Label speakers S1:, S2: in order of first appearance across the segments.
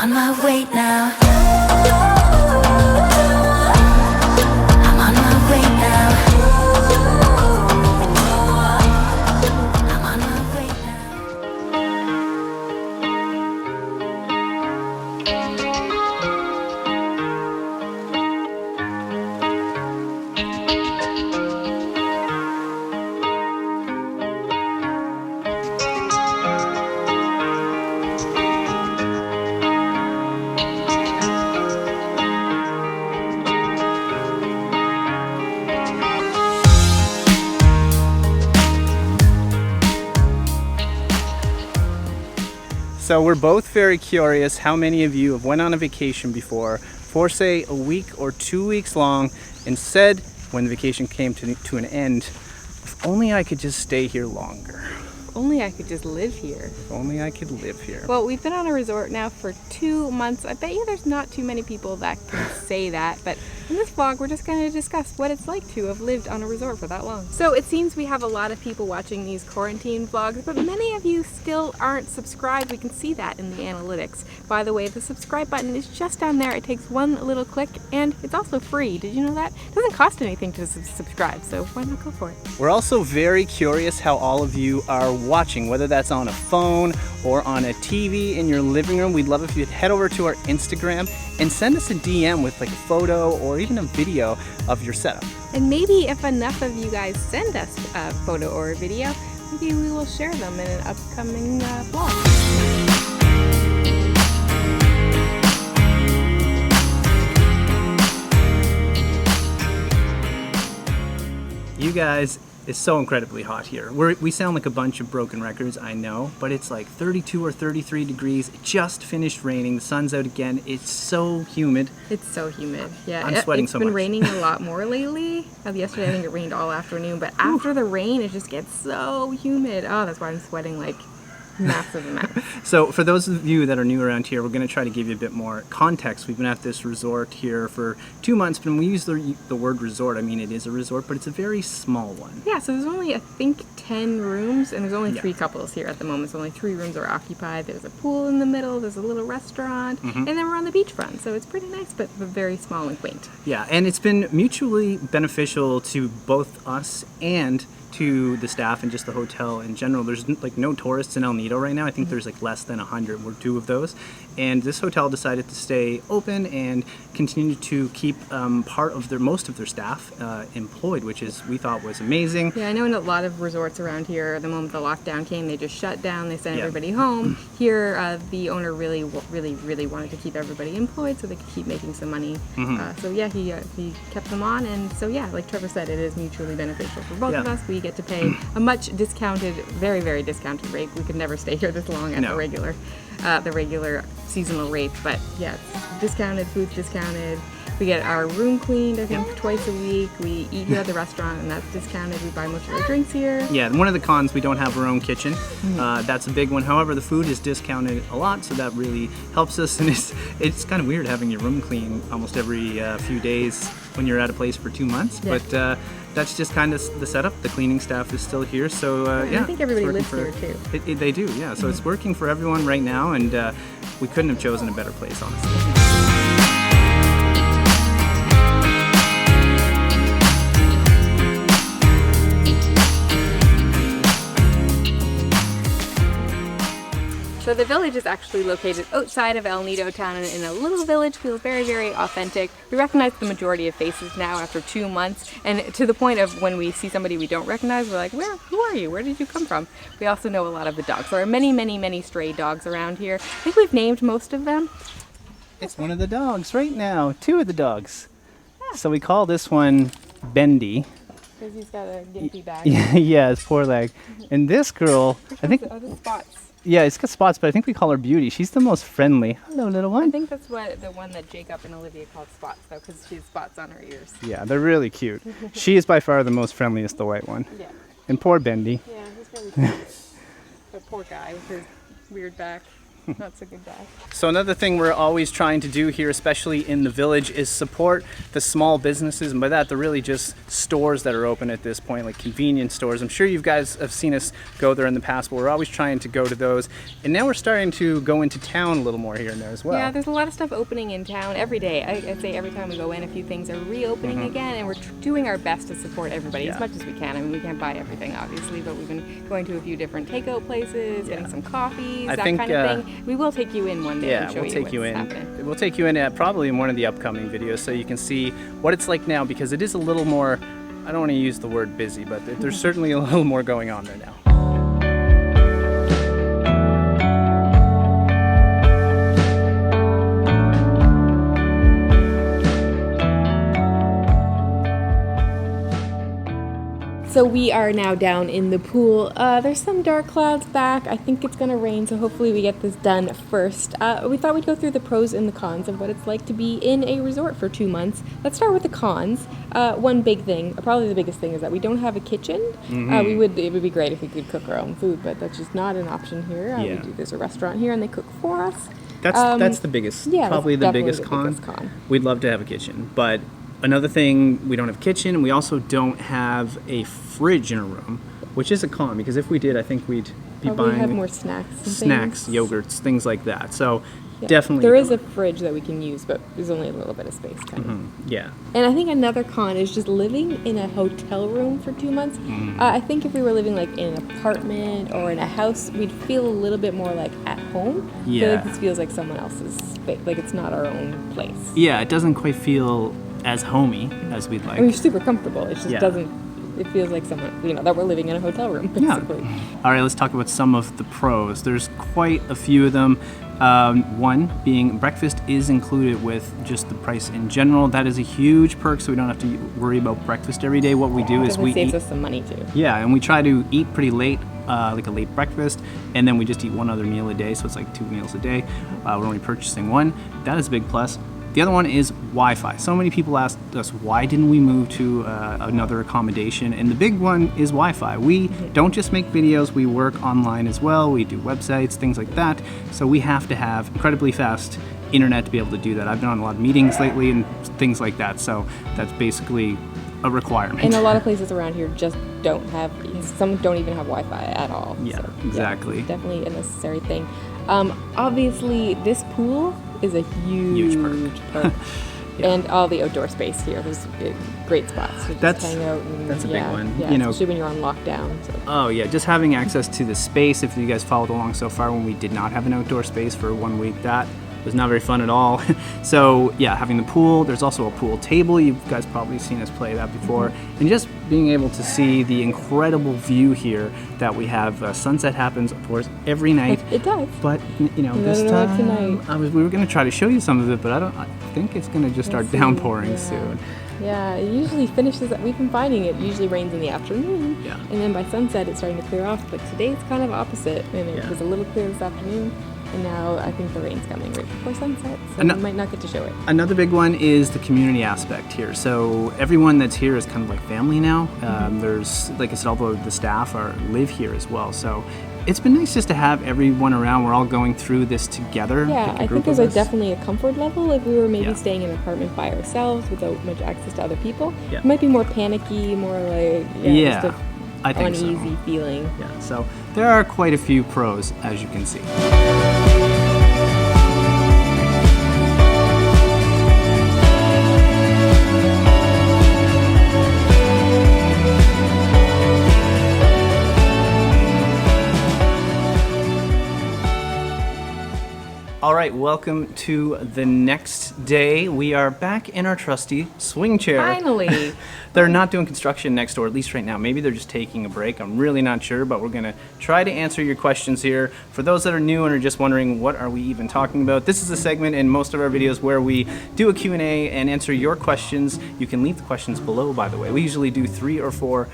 S1: on my way now. I'm on my way now. I'm on my way
S2: So we're both very curious how many of you have went on a vacation before for say a week or 2 weeks long and said when the vacation came to an end, if only I could just stay here longer.
S3: Only I could just live here.
S2: If only I could live here.
S3: Well, we've been on a resort now for 2 months. I bet you there's not too many people that can say that, but in this vlog we're just going to discuss what it's like to have lived on a resort for that long. So it seems we have a lot of people watching these quarantine vlogs, but many of you still aren't subscribed. We can see that in the analytics. By the way, the subscribe button is just down there. It takes one little click and it's also free. Did you know that? It doesn't cost anything to subscribe, so why not go for it?
S2: We're also very curious how all of you are watching, whether that's on a phone or on a TV in your living room. We'd love if you'd head over to our Instagram and send us a DM with like a photo or even a video of your setup.
S3: And maybe if enough of you guys send us a photo or a video, maybe we will share them in an upcoming vlog.
S2: You guys, it's so incredibly hot here. We sound like a bunch of broken records, I know, but it's like 32 or 33 degrees. It just finished raining. The sun's out again. It's so humid.
S3: It's so humid. Yeah,
S2: I'm sweating so much.
S3: It's been raining a lot more lately. Yesterday I think it rained all afternoon, but after the rain it just gets so humid. Oh, that's why I'm sweating like massive amounts.
S2: So for those of you that are new around here, we're going to try to give you a bit more context. We've been at this resort here for 2 months, but when we use the word resort, I mean it is a resort, but it's a very small one.
S3: Yeah, so there's only I think 10 rooms, and there's only 3 couples here at the moment, so only 3 rooms are occupied. There's a pool in the middle, there's a little restaurant, and then we're on the beachfront, so it's pretty nice, but very small and quaint.
S2: Yeah, and it's been mutually beneficial to both us and to the staff and just the hotel in general. There's like no tourists in El Nido right now. I think there's like less than 100. We're 2 of those. And this hotel decided to stay open and continue to keep most of their staff employed, which we thought was amazing.
S3: Yeah, I know in a lot of resorts around here, the moment the lockdown came, they just shut down, they sent everybody home. Here, the owner really wanted to keep everybody employed so they could keep making some money. So yeah, he kept them on, and so yeah, like Trevor said, it is mutually beneficial for both of us. We get to pay a much discounted, very discounted rate. We could never stay here this long at the regular seasonal rate, but yeah, it's discounted, food's discounted. We get our room cleaned, I think, twice a week. We eat here at the restaurant, and that's discounted. We buy most of our drinks here.
S2: Yeah, and one of the cons, we don't have our own kitchen. That's a big one. However, the food is discounted a lot, so that really helps us. And it's kind of weird having your room clean almost every few days when you're at a place for 2 months. Yeah. But that's just kind of the setup. The cleaning staff is still here, so yeah.
S3: I think everybody lives here too.
S2: They do, yeah. So it's working for everyone right now, and we couldn't have chosen a better place, honestly.
S3: So the village is actually located outside of El Nido town in a little village. Feels very authentic. We recognize the majority of faces now after 2 months, and to the point of when we see somebody we don't recognize, we're like, who are you? Where did you come from? We also know a lot of the dogs. There are many stray dogs around here. I think we've named most of them.
S2: It's one of the dogs right now. 2 of the dogs. Yeah. So we call this one Bendy.
S3: Because he's got a gimpy back.
S2: Yeah, his poor leg. And this girl, I think...
S3: Oh, the spots.
S2: Yeah, it's got spots, but I think we call her Beauty. She's the most friendly. Hello, little one.
S3: I think that's the one that Jacob and Olivia called Spots, though, because she has spots on her ears.
S2: Yeah, they're really cute. She is by far the most friendliest, the white one.
S3: Yeah.
S2: And poor Bendy.
S3: Yeah, he's really cute. The poor guy with his weird back. That's a good guy.
S2: So another thing we're always trying to do here, especially in the village, is support the small businesses. And by that, they're really just stores that are open at this point, like convenience stores. I'm sure you guys have seen us go there in the past, but we're always trying to go to those. And now we're starting to go into town a little more here and there as well.
S3: Yeah, there's a lot of stuff opening in town every day. I'd say every time we go in, a few things are reopening again, and we're doing our best to support everybody as much as we can. I mean, we can't buy everything, obviously, but we've been going to a few different takeout places, getting some coffees, that kind of thing. We will take you in one day and show you what's happening.
S2: We'll take you in probably in one of the upcoming videos so you can see what it's like now, because it is a little more, I don't want to use the word busy, but there's certainly a little more going on there now.
S3: So we are now down in the pool. There's some dark clouds back. I think it's gonna rain, so hopefully we get this done first. We thought we'd go through the pros and the cons of what it's like to be in a resort for 2 months. Let's start with the cons. One big thing, probably the biggest thing, is that we don't have a kitchen. It would be great if we could cook our own food, but that's just not an option here. There's a restaurant here and they cook for us.
S2: That's the biggest, probably the biggest con. We'd love to have a kitchen, but another thing, we don't have a kitchen, and we also don't have a fridge in a room, which is a con, because if we did, I think we'd be buying
S3: have more snacks,
S2: yogurts, things like that. So definitely
S3: there is a fridge that we can use, but there's only a little bit of space kind of.
S2: Yeah.
S3: And I think another con is just living in a hotel room for 2 months. I think if we were living like in an apartment or in a house, we'd feel a little bit more like at home. I feel like this feels like someone else's space, like it's not our own place.
S2: Yeah, it doesn't quite feel as homey as we'd like.
S3: I mean, you're super comfortable. It just doesn't. It feels like someone, that we're living in a hotel room, basically.
S2: Yeah. All right, let's talk about some of the pros. There's quite a few of them. One being breakfast is included with just the price in general. That is a huge perk, so we don't have to worry about breakfast every day. What we do is we
S3: saves us some money too.
S2: Yeah, and we try to eat pretty late, like a late breakfast, and then we just eat one other meal a day, so it's like 2 meals a day. We're only purchasing one. That is a big plus. The other one is Wi-Fi. So many people asked us, why didn't we move to another accommodation? And the big one is Wi-Fi. We don't just make videos, we work online as well. We do websites, things like that. So we have to have incredibly fast internet to be able to do that. I've been on a lot of meetings lately and things like that. So that's basically a requirement.
S3: And a lot of places around here just don't have, some don't even have Wi-Fi at all.
S2: Yeah,
S3: so,
S2: exactly.
S3: It's definitely a necessary thing. Obviously, this pool is a huge perk. And all the outdoor space here. There's great spots to just hang out. And,
S2: that's a big one.
S3: Yeah, especially when you're on lockdown. So.
S2: Oh yeah, just having access to the space. If you guys followed along so far, when we did not have an outdoor space for 1 week, that was not very fun at all. So yeah, having the pool. There's also a pool table. You guys probably seen us play that before. And just being able to see the incredible view here that we have. Sunset happens, of course, every night.
S3: It does.
S2: But this time we were going to try to show you some of it, but I think it's going to just start downpouring soon.
S3: Yeah, it usually finishes. We've been finding it usually rains in the afternoon, and then by sunset it's starting to clear off. But today it's kind of opposite, and it was a little clear this afternoon. And now I think the rain's coming right before sunset, so we might not get to show it.
S2: Another big one is the community aspect here. So everyone that's here is kind of like family now. There's, like I said, although the staff live here as well. So it's been nice just to have everyone around. We're all going through this together.
S3: Yeah, I think there's definitely a comfort level. If we were maybe staying in an apartment by ourselves without much access to other people, it might be more panicky, more like just a
S2: I think
S3: uneasy feeling.
S2: Yeah, so there are quite a few pros, as you can see. All right, welcome to the next day. We are back in our trusty swing chair.
S3: Finally.
S2: They're not doing construction next door, at least right now. Maybe they're just taking a break. I'm really not sure, but we're going to try to answer your questions here. For those that are new and are just wondering, what are we even talking about? This is a segment in most of our videos where we do a Q&A and answer your questions. You can leave the questions below, by the way. We usually do 3 or 4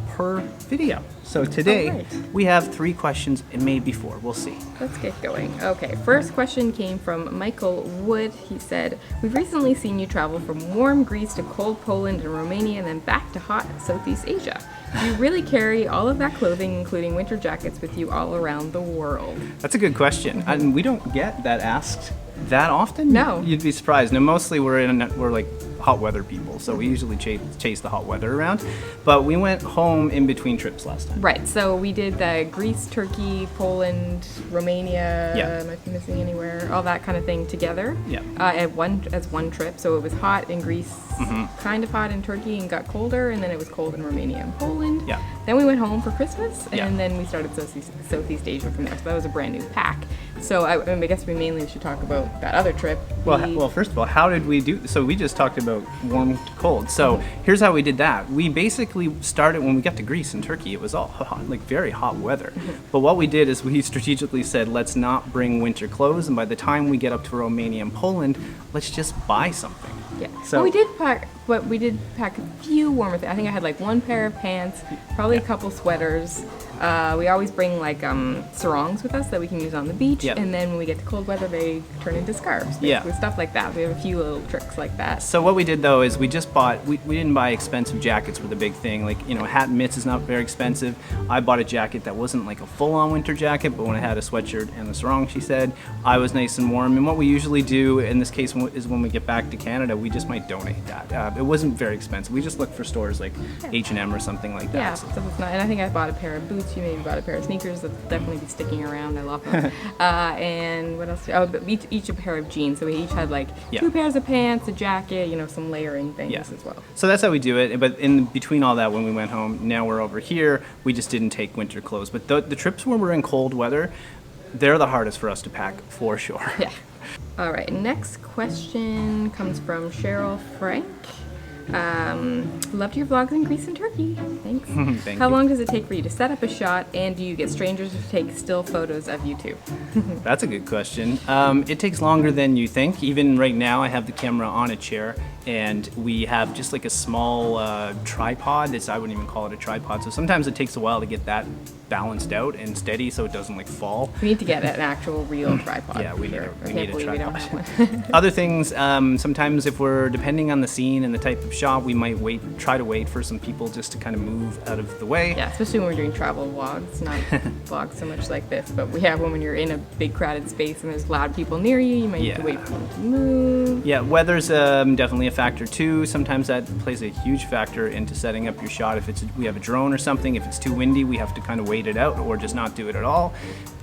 S2: per video. So today, we have 3 questions, and maybe 4. We'll see.
S3: Let's get going. Okay, first question came from Michael Wood. He said, we've recently seen you travel from warm Greece to cold Poland and Romania and then back to hot Southeast Asia. Do you really carry all of that clothing, including winter jackets, with you all around the world?
S2: That's a good question. And we don't get that asked that often.
S3: No.
S2: You'd be surprised. No, mostly we're like hot weather people, so we usually chase the hot weather around. But we went home in between trips last time.
S3: Right, so we did the Greece, Turkey, Poland, Romania,
S2: Yeah.
S3: am I missing anywhere? All that kind of thing together.
S2: Yeah.
S3: As one trip. So it was hot in Greece, kind of hot in Turkey, and got colder, and then it was cold in Romania and Poland.
S2: Yeah.
S3: Then we went home for Christmas, and
S2: Yeah.
S3: then we started Southeast Asia from there. So that was a brand new pack. So I guess we mainly should talk about that other trip.
S2: Well, first of all, how did we do? So we just talked about warm to cold. So here's how we did that. We basically started when we got to Greece and Turkey. It was all hot, like very hot weather. But what we did is we strategically said, let's not bring winter clothes. And by the time we get up to Romania and Poland, let's just buy something.
S3: Yeah.
S2: So
S3: Well, we did pack a few warmer things. I think I had like one pair of pants, probably a couple sweaters. We always bring like sarongs with us that we can use on the beach,
S2: Yep.
S3: and then when we get to cold weather, they turn into scarves.
S2: Yeah.
S3: Basically, stuff like that. We have a few little tricks like that.
S2: So what we did though is we just bought, we didn't buy expensive jackets were the big thing. Like, you know, hat and mitts is not very expensive. I bought a jacket that wasn't like a full-on winter jacket, but when I had a sweatshirt and the sarong, she said, I was nice and warm. And what we usually do in this case is when we get back to Canada, we just might donate that. It wasn't very expensive. We just looked for stores like H&M or something like that.
S3: Yeah,
S2: So-
S3: stuff that's not. And I think I bought a pair of boots. You maybe bought a pair of sneakers that'll definitely be sticking around. I love them. And what else? Oh, but each a pair of jeans. So we each had like
S2: Yeah.
S3: 2 pairs of pants, a jacket, some layering things
S2: Yeah.
S3: as well.
S2: So that's how we do it. But in between all that, when we went home, now we're over here, we just didn't take winter clothes. But the trips where we're in cold weather, they're the hardest for us to pack for sure.
S3: Yeah. All right. Next question comes from Cheryl Frank. Loved your vlogs in Greece and Turkey. Thanks.
S2: Thank
S3: How
S2: you.
S3: long does it take for you to set up a shot, and do you get strangers to take still photos of you too?
S2: That's a good question. It takes longer than you think. Even right now, I have the camera on a chair, and we have just like a small tripod. I wouldn't even call it a tripod. So sometimes it takes a while to get that balanced out and steady so it doesn't like fall.
S3: We need to get an actual real tripod.
S2: Yeah, we
S3: for
S2: need
S3: sure.
S2: a-
S3: I
S2: we
S3: can't
S2: need a
S3: believe we don't
S2: tripod.
S3: have one.
S2: Other things, sometimes if we're depending on the scene and the type of shot, we might try to wait for some people just to kind of move out of the way.
S3: Yeah, especially when we're doing travel vlogs, not vlogs so much like this, but we have one when you're in a big crowded space and there's loud people near you, you might need to
S2: Yeah.
S3: wait for them to move.
S2: Yeah, weather's definitely a factor too. Sometimes that plays a huge factor into setting up your shot. If we have a drone or something, if it's too windy, we have to kind of wait it out or just not do it at all.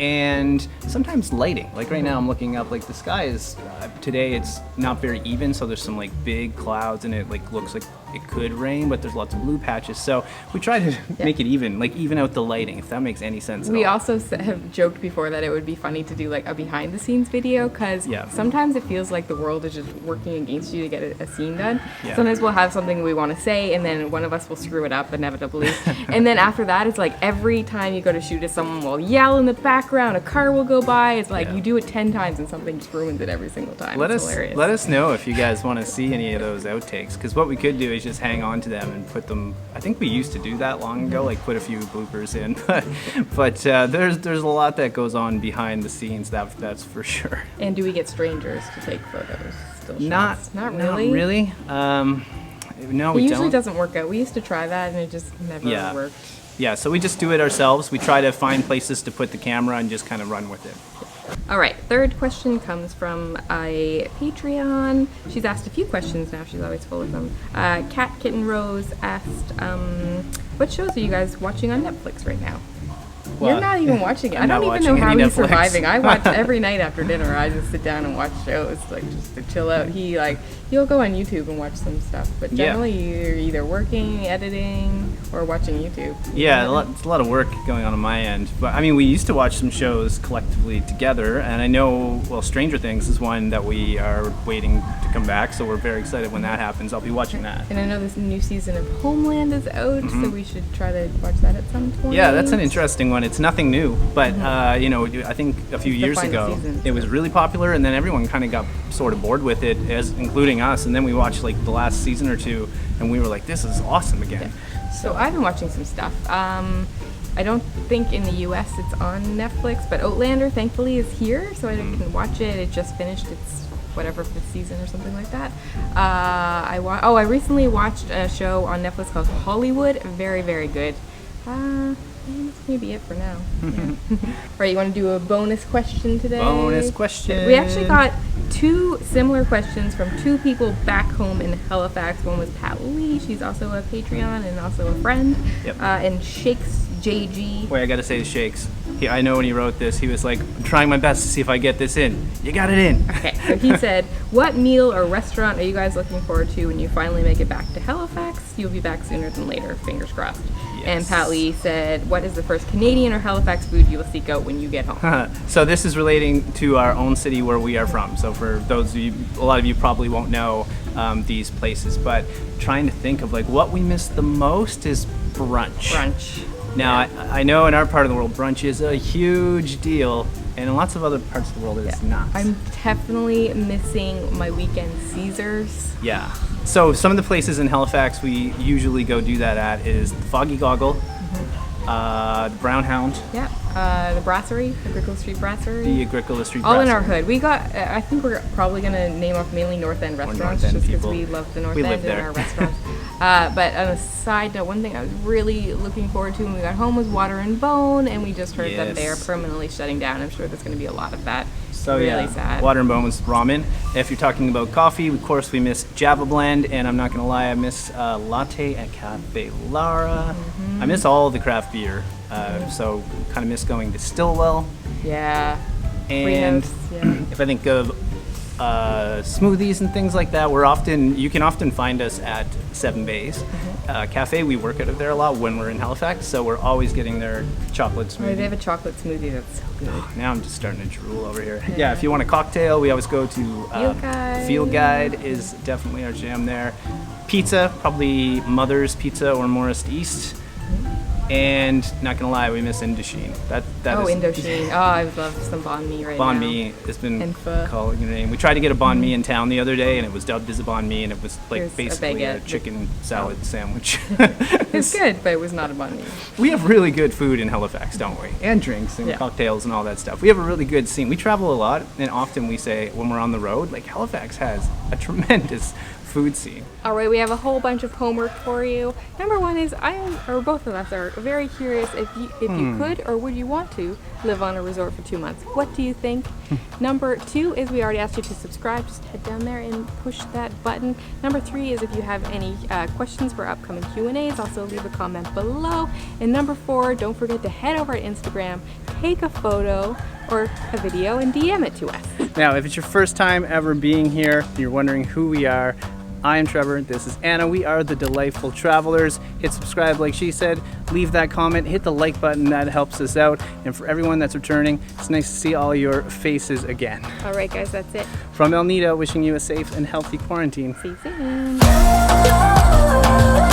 S2: And sometimes lighting. Like right now, I'm looking up. Like the sky is today. It's not very even, so there's some like big clouds, and it like looks like it could rain, but there's lots of blue patches. So we try to make it even, like even out the lighting, if that makes any sense.
S3: We
S2: at all.
S3: also have joked before that it would be funny to do like a behind the scenes video because
S2: Yeah.
S3: sometimes it feels like the world is just working against you to get a scene done.
S2: Yeah.
S3: Sometimes we'll have something we want to say and then one of us will screw it up inevitably. And then after that, it's like every time you go to shoot it, someone will yell in the background, a car will go by. It's like
S2: Yeah.
S3: you do it 10 times and something just ruins it every single time.
S2: Let
S3: It's
S2: us
S3: hilarious.
S2: let us know if you guys want to see any of those outtakes, because what we could do is just hang on to them and put them. I think we used to do that long ago, like put a few bloopers in. But there's a lot that goes on behind the scenes. That's for sure.
S3: And do we get strangers to take photos? Still
S2: Not
S3: shots? Not really.
S2: Not really. No,
S3: It
S2: we
S3: usually
S2: don't.
S3: doesn't work out. We used to try that and it just never
S2: Yeah.
S3: worked.
S2: Yeah, so we just do it ourselves. We try to find places to put the camera and just kind of run with it.
S3: All right, third question comes from a Patreon. She's asked a few questions now. She's always full of them. Cat Kitten Rose asked, what shows are you guys watching on Netflix right now? You're
S2: What?
S3: not even watching it. I
S2: I'm
S3: don't
S2: not
S3: even know
S2: watching
S3: how
S2: any
S3: he's
S2: Netflix.
S3: surviving. I watch every night after dinner. I just sit down and watch shows, like just to chill out. He'll go on YouTube and watch some stuff, but
S2: Yeah.
S3: generally you're either working, editing, or watching YouTube.
S2: Yeah, it's a lot of work going on my end. But I mean, we used to watch some shows collectively together, and I know, well, Stranger Things is one that we are waiting to come back, so we're very excited when that happens. I'll be watching that.
S3: And I know this new season of Homeland is out, so we should try to watch that at some point.
S2: Yeah, that's an interesting one. It's nothing new, but I think a few
S3: It's the
S2: years
S3: final
S2: ago
S3: season.
S2: it was really popular, and then everyone kind of got sort of bored with it, as including us. And then we watched like the last season or two, and we were like, "This is awesome again."
S3: So I've been watching some stuff. I don't think in the US it's on Netflix, but Outlander thankfully is here, so I can watch it. It just finished its whatever, 5th season or something like that. I recently watched a show on Netflix called Hollywood. Very, very good. That's maybe it for now. Yeah. All right, you want to do a bonus question today?
S2: Bonus question.
S3: We actually got 2 similar questions from 2 people back home in Halifax. One was Pat Lee. She's also a Patreon and also a friend.
S2: Yep.
S3: And Shakes JG.
S2: Wait, I gotta say to Shakes. I know when he wrote this, he was like, I'm trying my best to see if I get this in. You got it in.
S3: Okay, so he said, what meal or restaurant are you guys looking forward to when you finally make it back to Halifax? You'll be back sooner than later, fingers crossed.
S2: Yes.
S3: And Pat Lee said, what is the first Canadian or Halifax food you will seek out when you get home?
S2: So this is relating to our own city where we are from. So for those of you, a lot of you probably won't know these places, but trying to think of like what we miss the most is brunch.
S3: Brunch.
S2: Now, I know in our part of the world, brunch is a huge deal, and in lots of other parts of the world, it's not.
S3: I'm definitely missing my weekend Caesars.
S2: Yeah. So some of the places in Halifax we usually go do that at is the Foggy Goggle, the Brown Hound,
S3: Yeah, the Brasserie, the Agricola Street Brasserie.
S2: the Agricola Street
S3: All in
S2: Brasserie.
S3: our hood. We got. I think we're probably gonna name off mainly North End restaurants,
S2: North End
S3: just because
S2: people.
S3: we love the North
S2: We
S3: End
S2: live
S3: in
S2: there.
S3: our restaurants. But on a side note, one thing I was really looking forward to when we got home was Water and Bone, and we just heard that they are
S2: Yes.
S3: permanently shutting down. I'm sure there's gonna be a lot of that.
S2: So
S3: really
S2: yeah,
S3: sad.
S2: Water and Bone was ramen. If you're talking about coffee, of course we miss Java Blend, and I'm not gonna lie, I miss latte at Cafe Lara. I miss all the craft beer, so kind of miss going to Stillwell.
S3: Yeah.
S2: And
S3: Fritos, yeah.
S2: if I think of smoothies and things like that, you can often find us at Seven Bays Cafe. We work out of there a lot when we're in Halifax, so we're always getting their chocolate smoothie.
S3: They have a chocolate smoothie that's so good.
S2: Now I'm just starting to drool over here. Yeah, if you want a cocktail, we always go to
S3: Field Guide.
S2: Field Guide is definitely our jam there. Pizza, probably Mother's Pizza or Morris East. And not gonna lie, we miss Indochine. That is
S3: Indochine. Oh, I would love some banh mi right
S2: banh
S3: now.
S2: mi has been
S3: And pho.
S2: calling your name. We tried to get a banh mi in town the other day, and it was dubbed as a banh mi, and it was like
S3: Here's a
S2: basically a
S3: baguette.
S2: chicken salad sandwich.
S3: It's good, but it was not a banh mi.
S2: We have really good food in Halifax, don't we? And drinks and
S3: Yeah.
S2: cocktails and all that stuff. We have a really good scene. We travel a lot, and often we say when we're on the road, like Halifax has a tremendous food scene.
S3: All right, we have a whole bunch of homework for you. Number one is both of us are very curious if you could or would you want to live on a resort for 2 months. What do you think? Number 2 is we already asked you to subscribe. Just head down there and push that button. Number 3 is if you have any questions for upcoming Q&As, also leave a comment below. And number 4, don't forget to head over to Instagram, take a photo or a video and DM it to us.
S2: Now, if it's your first time ever being here, you're wondering who we are, I am Trevor, this is Anna, we are the Delightful Travelers. Hit subscribe like she said, leave that comment, hit the like button, that helps us out. And for everyone that's returning, it's nice to see all your faces again.
S3: All right, guys, that's it.
S2: From El Nido, wishing you a safe and healthy quarantine.
S3: See you soon.
S1: Oh,